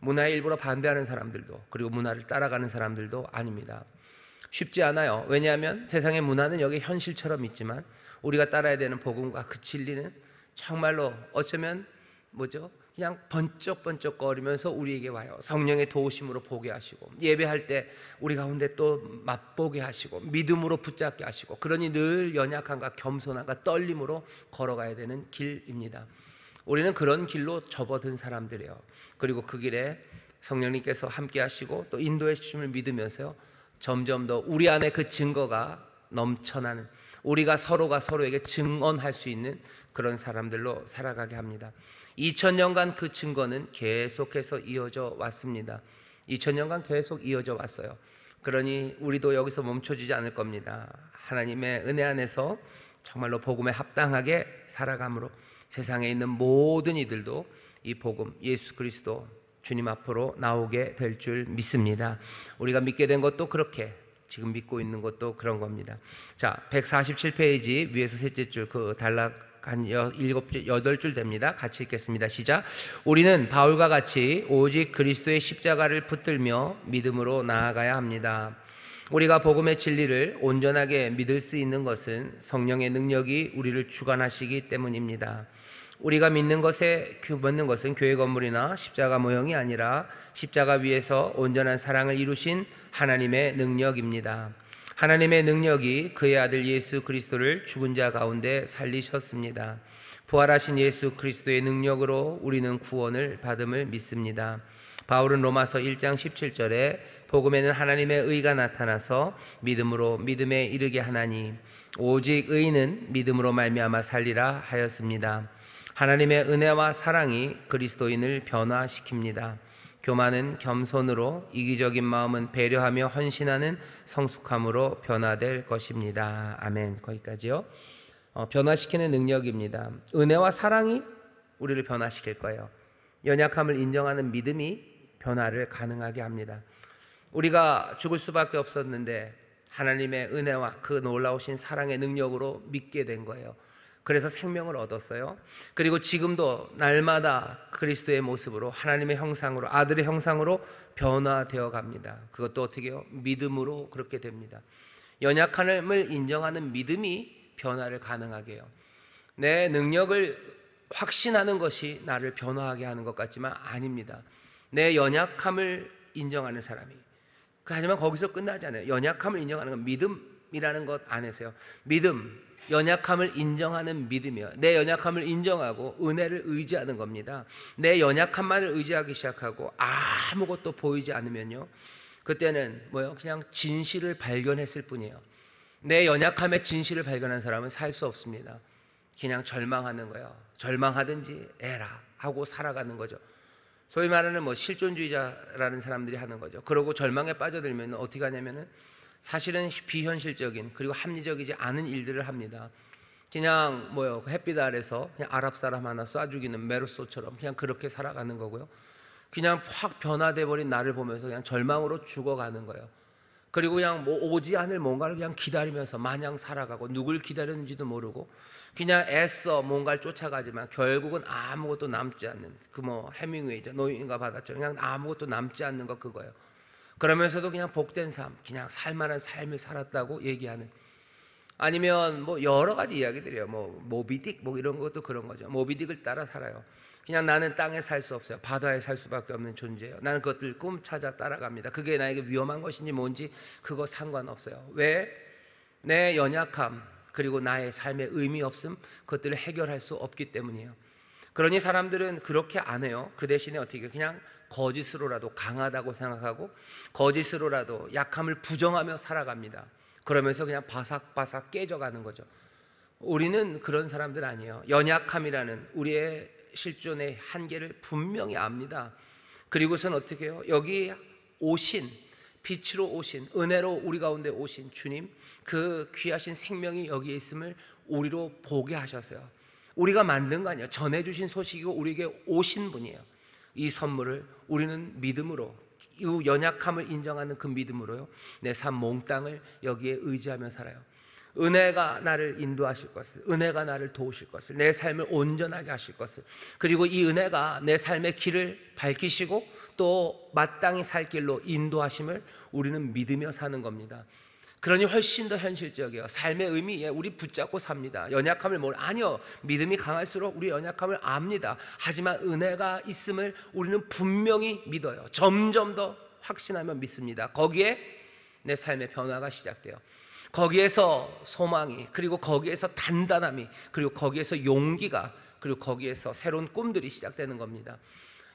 문화에 일부러 반대하는 사람들도, 그리고 문화를 따라가는 사람들도 아닙니다. 쉽지 않아요. 왜냐하면 세상의 문화는 여기 현실처럼 있지만 우리가 따라야 되는 복음과 그 진리는 정말로 어쩌면 그냥 번쩍번쩍 거리면서 우리에게 와요. 성령의 도우심으로 보게 하시고, 예배할 때 우리 가운데 또 맛보게 하시고, 믿음으로 붙잡게 하시고, 그러니 늘 연약함과 겸손함과 떨림으로 걸어가야 되는 길입니다. 우리는 그런 길로 접어든 사람들이에요. 그리고 그 길에 성령님께서 함께 하시고 또 인도해 주심을 믿으면서요, 점점 더 우리 안에 그 증거가 넘쳐나는, 우리가 서로가 서로에게 증언할 수 있는 그런 사람들로 살아가게 합니다. 2000년간 그 증거는 계속해서 이어져 왔습니다. 2000년간 계속 이어져 왔어요. 그러니 우리도 여기서 멈춰지지 않을 겁니다. 하나님의 은혜 안에서 정말로 복음에 합당하게 살아감으로 세상에 있는 모든 이들도 이 복음, 예수 그리스도 주님 앞으로 나오게 될 줄 믿습니다. 우리가 믿게 된 것도 그렇게, 지금 믿고 있는 것도 그런 겁니다. 자, 147페이지 위에서 셋째 줄, 그 단락 한 8줄 됩니다. 같이 읽겠습니다. 시작. 우리는 바울과 같이 오직 그리스도의 십자가를 붙들며 믿음으로 나아가야 합니다. 우리가 복음의 진리를 온전하게 믿을 수 있는 것은 성령의 능력이 우리를 주관하시기 때문입니다. 우리가 믿는 것은 교회 건물이나 십자가 모형이 아니라 십자가 위에서 온전한 사랑을 이루신 하나님의 능력입니다. 하나님의 능력이 그의 아들 예수 그리스도를 죽은 자 가운데 살리셨습니다. 부활하신 예수 그리스도의 능력으로 우리는 구원을 받음을 믿습니다. 바울은 로마서 1장 17절에 복음에는 하나님의 의가 나타나서 믿음으로 믿음에 이르게 하나니 오직 의인은 믿음으로 말미암아 살리라 하였습니다. 하나님의 은혜와 사랑이 그리스도인을 변화시킵니다. 교만은 겸손으로, 이기적인 마음은 배려하며 헌신하는 성숙함으로 변화될 것입니다. 아멘. 거기까지요. 변화시키는 능력입니다. 은혜와 사랑이 우리를 변화시킬 거예요. 연약함을 인정하는 믿음이 변화를 가능하게 합니다. 우리가 죽을 수밖에 없었는데 하나님의 은혜와 그 놀라우신 사랑의 능력으로 믿게 된 거예요. 그래서 생명을 얻었어요. 그리고 지금도 날마다 그리스도의 모습으로, 하나님의 형상으로, 아들의 형상으로 변화되어 갑니다. 그것도 어떻게 해요? 믿음으로 그렇게 됩니다. 연약함을 인정하는 믿음이 변화를 가능하게 해요. 내 능력을 확신하는 것이 나를 변화하게 하는 것 같지만 아닙니다. 내 연약함을 인정하는 사람이, 하지만 거기서 끝나지 않아요. 연약함을 인정하는 건 믿음이라는 것 안에서요. 믿음, 연약함을 인정하는 믿음이요. 내 연약함을 인정하고 은혜를 의지하는 겁니다. 내 연약함만을 의지하기 시작하고 아무것도 보이지 않으면요, 그때는 그냥 진실을 발견했을 뿐이에요. 내 연약함의 진실을 발견한 사람은 살 수 없습니다. 그냥 절망하는 거예요. 절망하든지 에라 하고 살아가는 거죠. 소위 말하는 실존주의자라는 사람들이 하는 거죠. 그러고 절망에 빠져들면 어떻게 하냐면은 사실은 비현실적인 그리고 합리적이지 않은 일들을 합니다. 그냥 햇빛 아래서 그냥 아랍 사람 하나 쏴 죽이는 메르소처럼 그냥 그렇게 살아가는 거고요. 그냥 확 변화돼 버린 나를 보면서 그냥 절망으로 죽어가는 거예요. 그리고 그냥 오지 않을 뭔가를 그냥 기다리면서 마냥 살아가고, 누굴 기다렸는지도 모르고 그냥 애써 뭔가를 쫓아가지만 결국은 아무것도 남지 않는, 해밍웨이죠. 노인과 바다처럼 그냥 아무것도 남지 않는 거, 그거예요. 그러면서도 그냥 복된 삶, 그냥 살만한 삶을 살았다고 얘기하는, 아니면 여러 가지 이야기들이에요. 모비딕 이런 것도 그런 거죠. 모비딕을 따라 살아요. 그냥 나는 땅에 살 수 없어요. 바다에 살 수밖에 없는 존재예요. 나는 그것들 꿈 찾아 따라갑니다. 그게 나에게 위험한 것인지 뭔지 그거 상관없어요. 왜? 내 연약함 그리고 나의 삶의 의미 없음, 그것들을 해결할 수 없기 때문이에요. 그러니 사람들은 그렇게 안 해요. 그 대신에 어떻게 해요? 그냥 거짓으로라도 강하다고 생각하고 거짓으로라도 약함을 부정하며 살아갑니다. 그러면서 그냥 바삭바삭 깨져가는 거죠. 우리는 그런 사람들 아니에요. 연약함이라는 우리의 실존의 한계를 분명히 압니다. 그리고선 어떻게 해요? 여기 오신, 빛으로 오신, 은혜로 우리 가운데 오신 주님, 그 귀하신 생명이 여기에 있음을 우리로 보게 하셔서요. 우리가 만든 거 아니에요. 전해주신 소식이고 우리에게 오신 분이에요. 이 선물을 우리는 믿음으로, 이 연약함을 인정하는 그 믿음으로요, 내 삶 몽땅을 여기에 의지하며 살아요. 은혜가 나를 인도하실 것을, 은혜가 나를 도우실 것을, 내 삶을 온전하게 하실 것을, 그리고 이 은혜가 내 삶의 길을 밝히시고 또 마땅히 살 길로 인도하심을 우리는 믿으며 사는 겁니다. 그러니 훨씬 더 현실적이에요. 삶의 의미에 우리 붙잡고 삽니다. 연약함을 아니요, 믿음이 강할수록 우리 연약함을 압니다. 하지만 은혜가 있음을 우리는 분명히 믿어요. 점점 더 확신하며 믿습니다. 거기에 내 삶의 변화가 시작돼요. 거기에서 소망이, 그리고 거기에서 단단함이, 그리고 거기에서 용기가, 그리고 거기에서 새로운 꿈들이 시작되는 겁니다.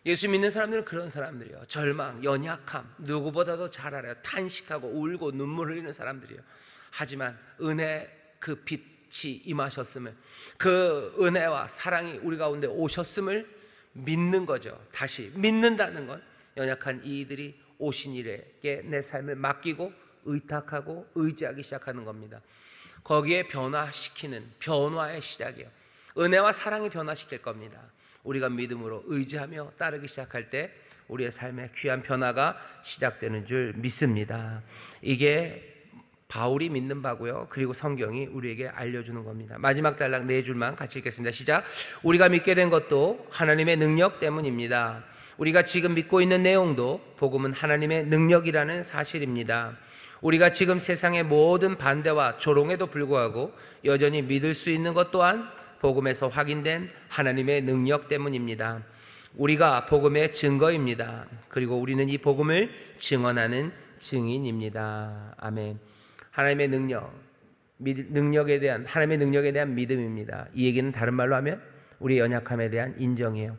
예수 믿는 사람들은 그런 사람들이에요. 절망, 연약함, 누구보다도 잘 알아요. 탄식하고 울고 눈물 흘리는 사람들이에요. 하지만 은혜 그 빛이 임하셨음을, 그 은혜와 사랑이 우리 가운데 오셨음을 믿는 거죠. 다시 믿는다는 건 연약한 이들이 오신 이에게 내 삶을 맡기고 의탁하고 의지하기 시작하는 겁니다. 거기에 변화시키는 변화의 시작이에요. 은혜와 사랑이 변화시킬 겁니다. 우리가 믿음으로 의지하며 따르기 시작할 때 우리의 삶에 귀한 변화가 시작되는 줄 믿습니다. 이게 바울이 믿는 바고요. 그리고 성경이 우리에게 알려주는 겁니다. 마지막 단락 4줄만 같이 읽겠습니다. 시작. 우리가 믿게 된 것도 하나님의 능력 때문입니다. 우리가 지금 믿고 있는 내용도 복음은 하나님의 능력이라는 사실입니다. 우리가 지금 세상의 모든 반대와 조롱에도 불구하고 여전히 믿을 수 있는 것 또한 복음에서 확인된 하나님의 능력 때문입니다. 우리가 복음의 증거입니다. 그리고 우리는 이 복음을 증언하는 증인입니다. 아멘. 하나님의 능력에 대한, 하나님의 능력에 대한 믿음입니다. 이 얘기는 다른 말로 하면 우리의 연약함에 대한 인정이에요.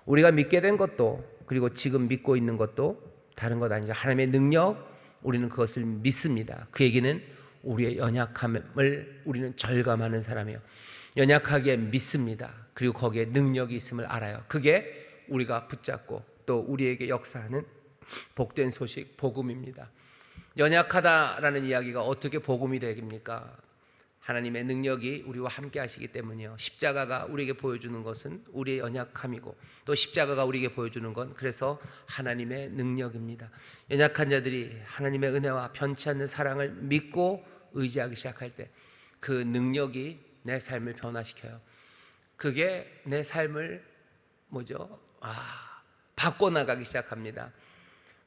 우리가 믿게 된 것도, 그리고 지금 믿고 있는 것도 다른 것 아니죠. 하나님의 능력, 우리는 그것을 믿습니다. 그 얘기는 우리의 연약함을 우리는 절감하는 사람이에요. 연약하게 믿습니다. 그리고 거기에 능력이 있음을 알아요. 그게 우리가 붙잡고 또 우리에게 역사하는 복된 소식, 복음입니다. 연약하다라는 이야기가 어떻게 복음이 되겠습니까? 하나님의 능력이 우리와 함께 하시기 때문이요. 십자가가 우리에게 보여주는 것은 우리의 연약함이고, 또 십자가가 우리에게 보여주는 건 그래서 하나님의 능력입니다. 연약한 자들이 하나님의 은혜와 변치 않는 사랑을 믿고 의지하기 시작할 때 그 능력이 내 삶을 변화시켜요. 그게 내 삶을 바꿔나가기 시작합니다.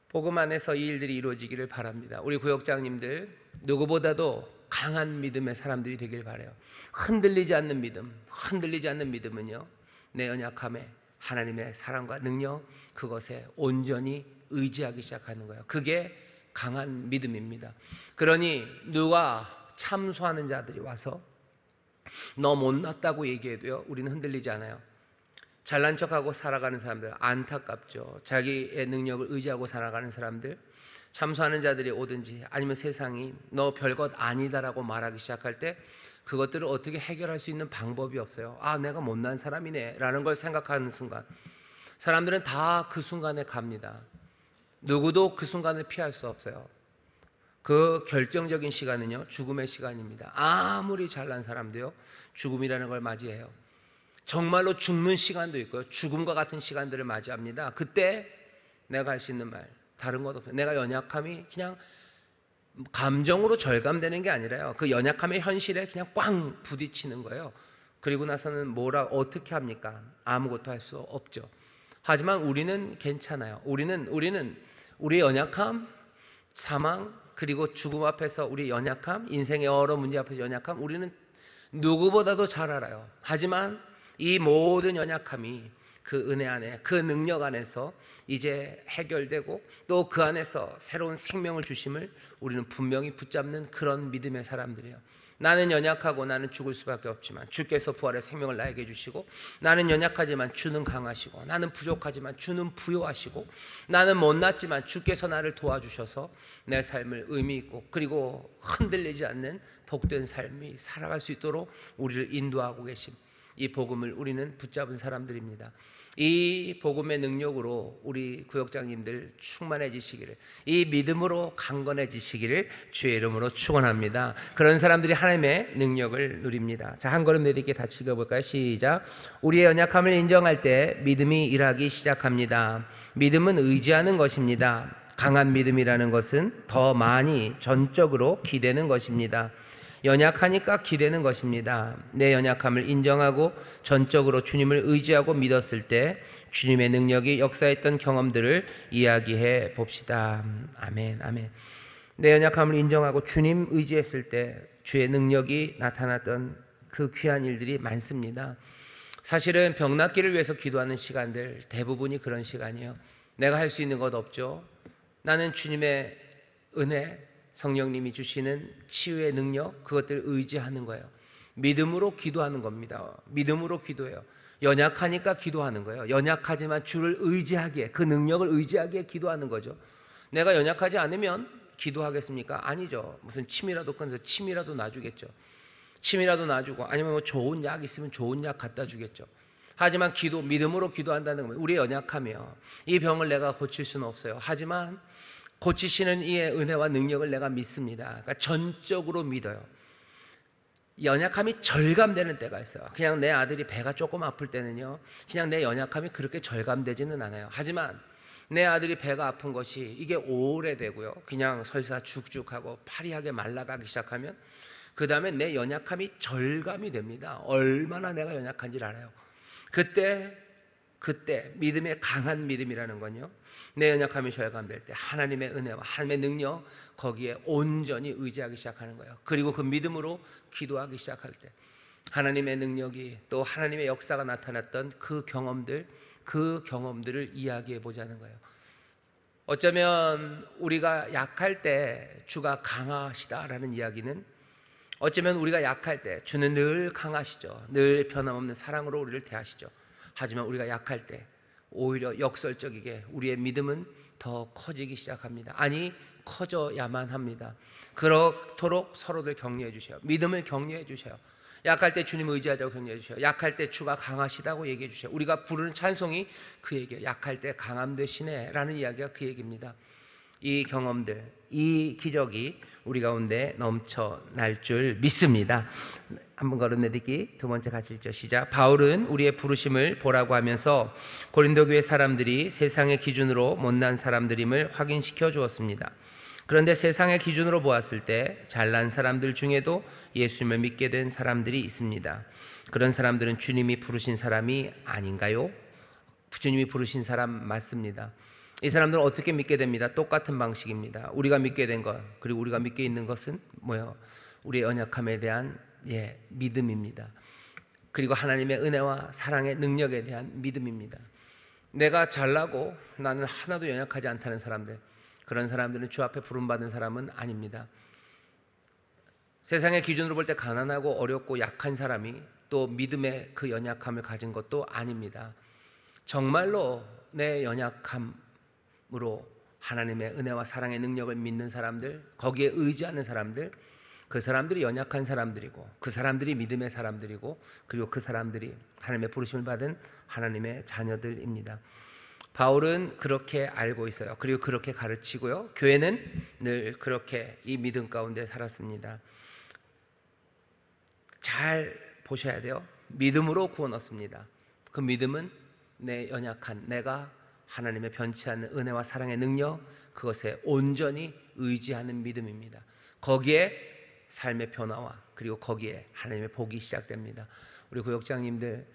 복음 안에서 이 일들이 이루어지기를 바랍니다. 우리 구역장님들 누구보다도 강한 믿음의 사람들이 되길 바라요. 흔들리지 않는 믿음, 흔들리지 않는 믿음은요, 내 연약함에 하나님의 사랑과 능력, 그것에 온전히 의지하기 시작하는 거예요. 그게 강한 믿음입니다. 그러니 누가 참소하는 자들이 와서 너 못났다고 얘기해도요, 우리는 흔들리지 않아요. 잘난 척하고 살아가는 사람들 안타깝죠. 자기의 능력을 의지하고 살아가는 사람들, 참소하는 자들이 오든지 아니면 세상이 너 별것 아니다라고 말하기 시작할 때 그것들을 어떻게 해결할 수 있는 방법이 없어요. 아, 내가 못난 사람이네 라는 걸 생각하는 순간 사람들은 다 그 순간에 갑니다. 누구도 그 순간을 피할 수 없어요. 그 결정적인 시간은요, 죽음의 시간입니다. 아무리 잘난 사람도요, 죽음이라는 걸 맞이해요. 정말로 죽는 시간도 있고요, 죽음과 같은 시간들을 맞이합니다. 그때 내가 할 수 있는 말 다른 것 없어요. 내가 연약함이 그냥 감정으로 절감되는 게 아니라요, 그 연약함의 현실에 그냥 꽝 부딪히는 거예요. 그리고 나서는 어떻게 합니까? 아무것도 할 수 없죠. 하지만 우리는 괜찮아요. 우리는 우리의 연약함, 사망, 그리고 죽음 앞에서 우리의 연약함, 인생의 여러 문제 앞에서 연약함, 우리는 누구보다도 잘 알아요. 하지만 이 모든 연약함이 그 은혜 안에, 그 능력 안에서 이제 해결되고 또 그 안에서 새로운 생명을 주심을 우리는 분명히 붙잡는 그런 믿음의 사람들이에요. 나는 연약하고 나는 죽을 수밖에 없지만 주께서 부활의 생명을 나에게 주시고, 나는 연약하지만 주는 강하시고, 나는 부족하지만 주는 부요하시고, 나는 못났지만 주께서 나를 도와주셔서 내 삶을 의미 있고 그리고 흔들리지 않는 복된 삶이 살아갈 수 있도록 우리를 인도하고 계심, 이 복음을 우리는 붙잡은 사람들입니다. 이 복음의 능력으로 우리 구역장님들 충만해지시기를, 이 믿음으로 강건해지시기를 주의 이름으로 축원합니다. 그런 사람들이 하나님의 능력을 누립니다. 자, 한 걸음 내딛게 같이 읽어볼까요? 시작. 우리의 연약함을 인정할 때 믿음이 일하기 시작합니다. 믿음은 의지하는 것입니다. 강한 믿음이라는 것은 더 많이 전적으로 기대는 것입니다. 연약하니까 기대는 것입니다. 내 연약함을 인정하고 전적으로 주님을 의지하고 믿었을 때 주님의 능력이 역사했던 경험들을 이야기해 봅시다. 아멘, 아멘. 내 연약함을 인정하고 주님 의지했을 때 주의 능력이 나타났던 그 귀한 일들이 많습니다. 사실은 병 낫기를 위해서 기도하는 시간들 대부분이 그런 시간이에요. 내가 할 수 있는 것 없죠. 나는 주님의 은혜, 성령님이 주시는 치유의 능력, 그것들을 의지하는 거예요. 믿음으로 기도하는 겁니다. 믿음으로 기도해요. 연약하니까 기도하는 거예요. 연약하지만 주를 의지하기에, 그 능력을 의지하기에 기도하는 거죠. 내가 연약하지 않으면 기도하겠습니까? 아니죠. 무슨 침이라도 끊어서 침이라도 놔주겠죠. 침이라도 놔주고, 아니면 뭐 좋은 약 있으면 좋은 약 갖다 주겠죠. 하지만 믿음으로 기도한다는 건 우리의 연약함이요. 이 병을 내가 고칠 수는 없어요. 하지만 고치시는 이의 은혜와 능력을 내가 믿습니다. 그러니까 전적으로 믿어요. 연약함이 절감되는 때가 있어요. 그냥 내 아들이 배가 조금 아플 때는요, 그냥 내 연약함이 그렇게 절감되지는 않아요. 하지만 내 아들이 배가 아픈 것이 이게 오래되고요, 그냥 설사 죽죽하고 파리하게 말라가기 시작하면 그 다음에 내 연약함이 절감이 됩니다. 얼마나 내가 연약한지를 알아요. 그때 믿음의 강한 믿음이라는 건요, 내 연약함이 절감될 때 하나님의 은혜와 하나님의 능력, 거기에 온전히 의지하기 시작하는 거예요. 그리고 그 믿음으로 기도하기 시작할 때 하나님의 능력이, 또 하나님의 역사가 나타났던 그 경험들을 이야기해 보자는 거예요. 어쩌면 우리가 약할 때 주가 강하시다라는 이야기는, 어쩌면 우리가 약할 때 주는 늘 강하시죠. 늘 변함없는 사랑으로 우리를 대하시죠. 하지만 우리가 약할 때 오히려 역설적이게 우리의 믿음은 더 커지기 시작합니다. 아니, 커져야만 합니다. 그렇도록 서로들 격려해 주셔요. 믿음을 격려해 주셔요. 약할 때 주님 의지하자고 격려해 주셔요. 약할 때 주가 강하시다고 얘기해 주셔요. 우리가 부르는 찬송이 그 얘기예요. 약할 때 강함 되시네 라는 이야기가 그 얘기입니다. 이 경험들, 이 기적이 우리 가운데 넘쳐날 줄 믿습니다. 한번 걸음 내딛기, 두 번째 같이 읽죠. 시작. 바울은 우리의 부르심을 보라고 하면서 고린도 교회 사람들이 세상의 기준으로 못난 사람들임을 확인시켜 주었습니다. 그런데 세상의 기준으로 보았을 때 잘난 사람들 중에도 예수님을 믿게 된 사람들이 있습니다. 그런 사람들은 주님이 부르신 사람이 아닌가요? 주님이 부르신 사람 맞습니다. 이 사람들은 어떻게 믿게 됩니다? 똑같은 방식입니다. 우리가 믿게 된 것, 그리고 우리가 믿게 있는 것은 뭐예요? 우리의 연약함에 대한 믿음입니다. 그리고 하나님의 은혜와 사랑의 능력에 대한 믿음입니다. 내가 잘나고 나는 하나도 연약하지 않다는 사람들, 그런 사람들은 주 앞에 부름받은 사람은 아닙니다. 세상의 기준으로 볼 때 가난하고 어렵고 약한 사람이 또 믿음의 그 연약함을 가진 것도 아닙니다. 정말로 내 연약함으로 하나님의 은혜와 사랑의 능력을 믿는 사람들, 거기에 의지하는 사람들, 그 사람들이 연약한 사람들이고, 그 사람들이 믿음의 사람들이고, 그리고 그 사람들이 하나님의 부르심을 받은 하나님의 자녀들입니다. 바울은 그렇게 알고 있어요. 그리고 그렇게 가르치고요, 교회는 늘 그렇게 이 믿음 가운데 살았습니다. 잘 보셔야 돼요. 믿음으로 구원 얻습니다. 그 믿음은 내 연약한 내가 하나님의 변치 않는 은혜와 사랑의 능력, 그것에 온전히 의지하는 믿음입니다. 거기에 삶의 변화와 그리고 거기에 하나님의 복이 시작됩니다. 우리 구역장님들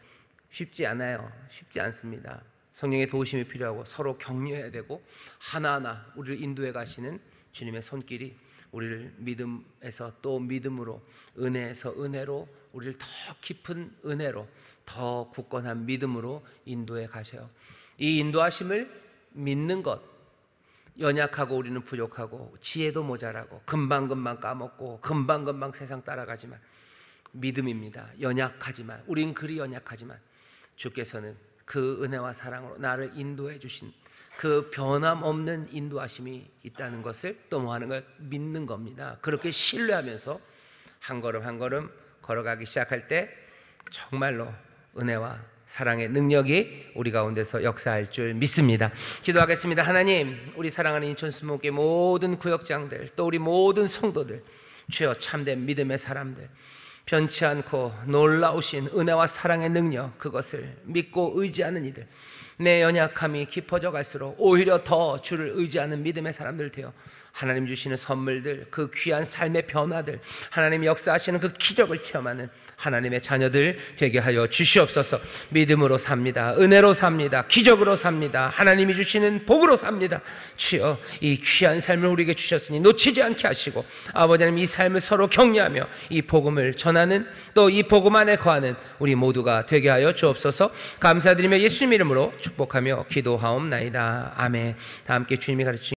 쉽지 않아요. 쉽지 않습니다. 성령의 도우심이 필요하고 서로 격려해야 되고, 하나하나 우리를 인도해 가시는 주님의 손길이 우리를 믿음에서 또 믿음으로, 은혜에서 은혜로, 우리를 더 깊은 은혜로, 더 굳건한 믿음으로 인도해 가셔요. 이 인도하심을 믿는 것, 연약하고 우리는 부족하고 지혜도 모자라고 금방금방 까먹고 금방금방 세상 따라가지만 믿음입니다. 연약하지만, 우린 그리 연약하지만 주께서는 그 은혜와 사랑으로 나를 인도해 주신 그 변함없는 인도하심이 있다는 것을 또 뭐 하는 걸 믿는 겁니다. 그렇게 신뢰하면서 한 걸음 한 걸음 걸어가기 시작할 때 정말로 은혜와 사랑의 능력이 우리 가운데서 역사할 줄 믿습니다. 기도하겠습니다. 하나님, 우리 사랑하는 인천수목교회 모든 구역장들, 또 우리 모든 성도들, 주여 참된 믿음의 사람들, 변치 않고 놀라우신 은혜와 사랑의 능력, 그것을 믿고 의지하는 이들, 내 연약함이 깊어져 갈수록 오히려 더 주를 의지하는 믿음의 사람들 되어 하나님 주시는 선물들, 그 귀한 삶의 변화들, 하나님이 역사하시는 그 기적을 체험하는 하나님의 자녀들 되게 하여 주시옵소서. 믿음으로 삽니다. 은혜로 삽니다. 기적으로 삽니다. 하나님이 주시는 복으로 삽니다. 주여, 이 귀한 삶을 우리에게 주셨으니 놓치지 않게 하시고 아버지 하나님, 이 삶을 서로 격려하며 이 복음을 전하는, 또 이 복음 안에 거하는 우리 모두가 되게 하여 주옵소서. 감사드리며 예수님 이름으로 축복하며 기도하옵나이다. 아멘. 다 함께 주님이 가르치신